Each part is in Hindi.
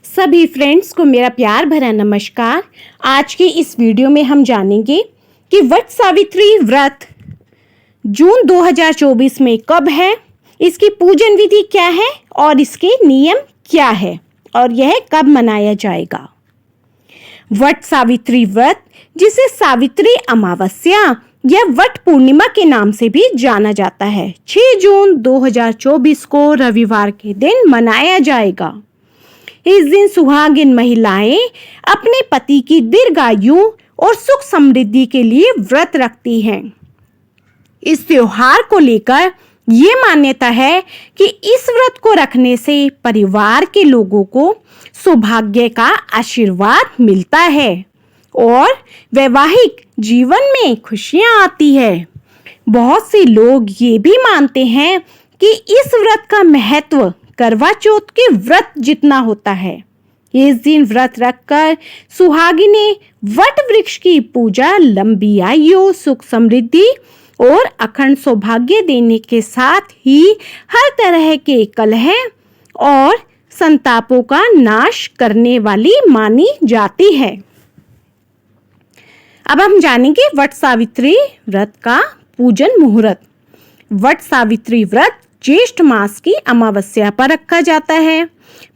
सभी फ्रेंड्स को मेरा प्यार भरा नमस्कार। आज के इस वीडियो में हम जानेंगे कि वट सावित्री व्रत जून 2024 में कब है, इसकी पूजन विधि क्या है और इसके नियम क्या है और यह कब मनाया जाएगा। वट सावित्री व्रत, जिसे सावित्री अमावस्या या वट पूर्णिमा के नाम से भी जाना जाता है, 6 जून 2024 को रविवार के दिन मनाया जाएगा। इस दिन सुहागिन महिलाएं अपने पति की दीर्घायु और सुख समृद्धि के लिए व्रत रखती हैं। इस त्योहार को लेकर ये मान्यता है कि इस व्रत को रखने से परिवार के लोगों को सौभाग्य का आशीर्वाद मिलता है और वैवाहिक जीवन में खुशियां आती है। बहुत से लोग ये भी मानते हैं कि इस व्रत का महत्व करवा चौथ के व्रत जितना होता है। इस दिन व्रत रखकर सुहागिनें वट वृक्ष की पूजा लंबी आयु, सुख समृद्धि और अखंड सौभाग्य देने के साथ ही हर तरह के कलह और संतापों का नाश करने वाली मानी जाती है। अब हम जानेंगे वट सावित्री व्रत का पूजन मुहूर्त। वट सावित्री व्रत ज्येष्ठ मास की अमावस्या पर रखा जाता है।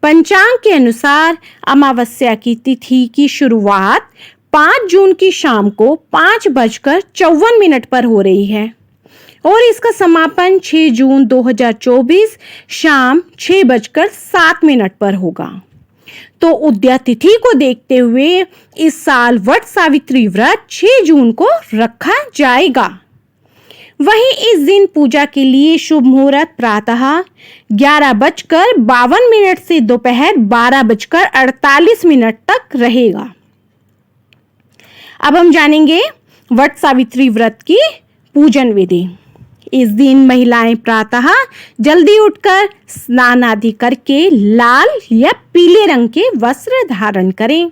पंचांग के अनुसार अमावस्या की तिथि की शुरुआत 5 जून की शाम को 5:54 पर हो रही है और इसका समापन 6 जून 2024 शाम 6:07 पर होगा। तो उदया तिथि को देखते हुए इस साल वट सावित्री व्रत 6 जून को रखा जाएगा। वहीं इस दिन पूजा के लिए शुभ मुहूर्त प्रातः 11:52 से दोपहर 12:48 तक रहेगा। अब हम जानेंगे वट सावित्री व्रत की पूजन विधि। इस दिन महिलाएं प्रातः जल्दी उठकर स्नान आदि करके लाल या पीले रंग के वस्त्र धारण करें,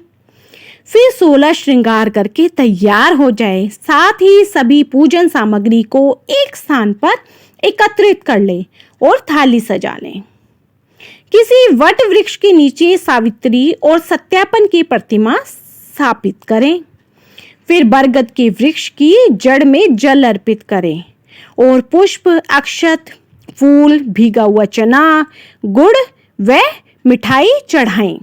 फिर 16 श्रृंगार करके तैयार हो जाए। साथ ही सभी पूजन सामग्री को एक स्थान पर एकत्रित कर लें और थाली सजा लें। किसी वट वृक्ष के नीचे सावित्री और सत्यापन की प्रतिमा स्थापित करें। फिर बरगद के वृक्ष की जड़ में जल अर्पित करें और पुष्प, अक्षत, फूल, भीगा हुआ चना, गुड़ व मिठाई चढ़ाएं।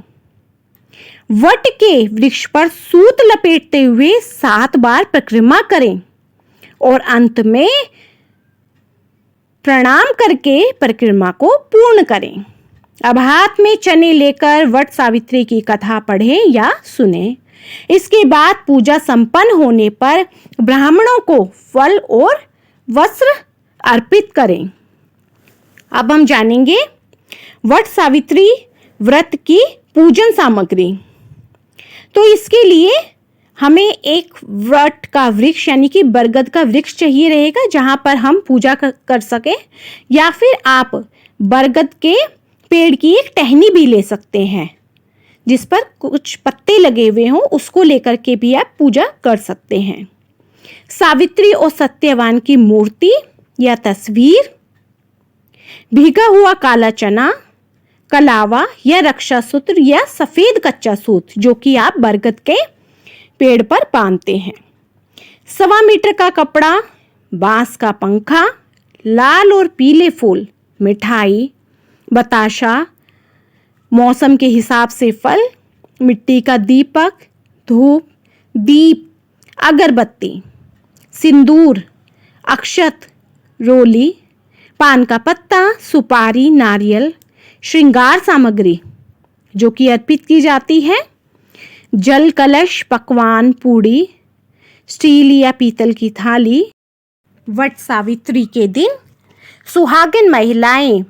वट के वृक्ष पर सूत लपेटते हुए 7 बार परिक्रमा करें और अंत में प्रणाम करके परिक्रमा को पूर्ण करें। अब हाथ में चने लेकर वट सावित्री की कथा पढ़ें या सुनें। इसके बाद पूजा संपन्न होने पर ब्राह्मणों को फल और वस्त्र अर्पित करें। अब हम जानेंगे वट सावित्री व्रत की पूजन सामग्री। तो इसके लिए हमें एक वट का वृक्ष यानी कि बरगद का वृक्ष चाहिए रहेगा जहां पर हम पूजा कर सके, या फिर आप बरगद के पेड़ की एक टहनी भी ले सकते हैं जिस पर कुछ पत्ते लगे हुए हों, उसको लेकर के भी आप पूजा कर सकते हैं। सावित्री और सत्यवान की मूर्ति या तस्वीर, भीगा हुआ काला चना, कलावा या रक्षा सूत्र या सफेद कच्चा सूत जो कि आप बरगद के पेड़ पर बांधते हैं, 1.25 मीटर का कपड़ा, बांस का पंखा, लाल और पीले फूल, मिठाई, बताशा, मौसम के हिसाब से फल, मिट्टी का दीपक, धूप, दीप, अगरबत्ती, सिंदूर, अक्षत, रोली, पान का पत्ता, सुपारी, नारियल, श्रृंगार सामग्री जो कि अर्पित की जाती है, जल कलश, पकवान, पूड़ी, स्टील या पीतल की थाली। वट सावित्री के दिन सुहागिन महिलाएं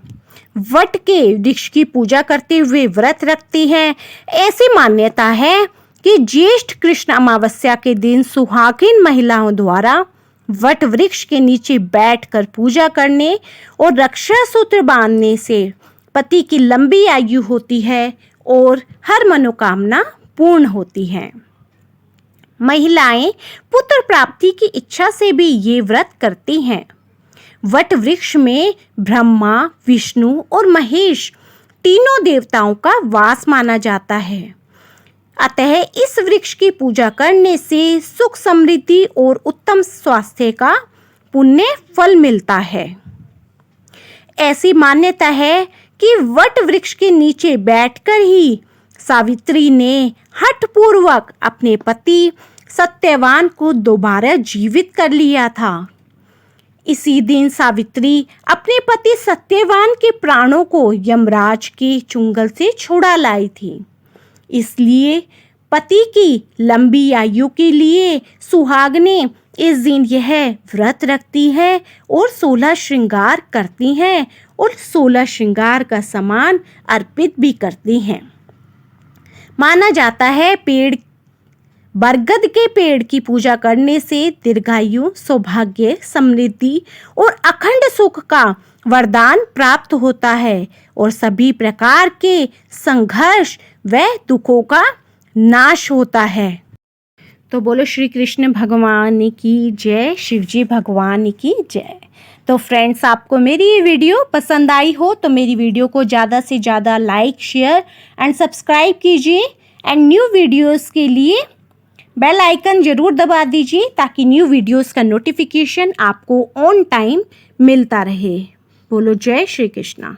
वट के वृक्ष की पूजा करते हुए व्रत रखती है। ऐसी मान्यता है कि ज्येष्ठ कृष्ण अमावस्या के दिन सुहागिन महिलाओं द्वारा वट वृक्ष के नीचे बैठकर पूजा करने और रक्षा सूत्र बांधने से पति की लंबी आयु होती है और हर मनोकामना पूर्ण होती है। महिलाएं पुत्र प्राप्ति की इच्छा से भी ये व्रत करती हैं। वट वृक्ष में ब्रह्मा, विष्णु और महेश तीनों देवताओं का वास माना जाता है। अतः इस वृक्ष की पूजा करने से सुख समृद्धि और उत्तम स्वास्थ्य का पुण्य फल मिलता है। ऐसी मान्यता है कि वट वृक्ष के नीचे बैठकर ही सावित्री ने हठपूर्वक अपने पति सत्यवान को दोबारा जीवित कर लिया था। इसी दिन सावित्री अपने पति सत्यवान के प्राणों को यमराज के चुंगल से छुड़ा लाई थी। इसलिए पति की लंबी आयु के लिए सुहागनें इस दिन यह व्रत रखती है और 16 श्रृंगार करती हैं और 16 श्रृंगार का सामान अर्पित भी करती हैं। माना जाता है बरगद के पेड़ की पूजा करने से दीर्घायु, सौभाग्य, समृद्धि और अखंड सुख का वरदान प्राप्त होता है और सभी प्रकार के संघर्ष व दुखों का नाश होता है। तो बोलो श्री कृष्ण भगवान की जय, शिवजी भगवान की जय। तो फ्रेंड्स, आपको मेरी ये वीडियो पसंद आई हो तो मेरी वीडियो को ज़्यादा से ज़्यादा लाइक, शेयर एंड सब्सक्राइब कीजिए एंड न्यू वीडियोस के लिए बेल आइकन ज़रूर दबा दीजिए ताकि न्यू वीडियोस का नोटिफिकेशन आपको ऑन टाइम मिलता रहे। बोलो जय श्री कृष्णा।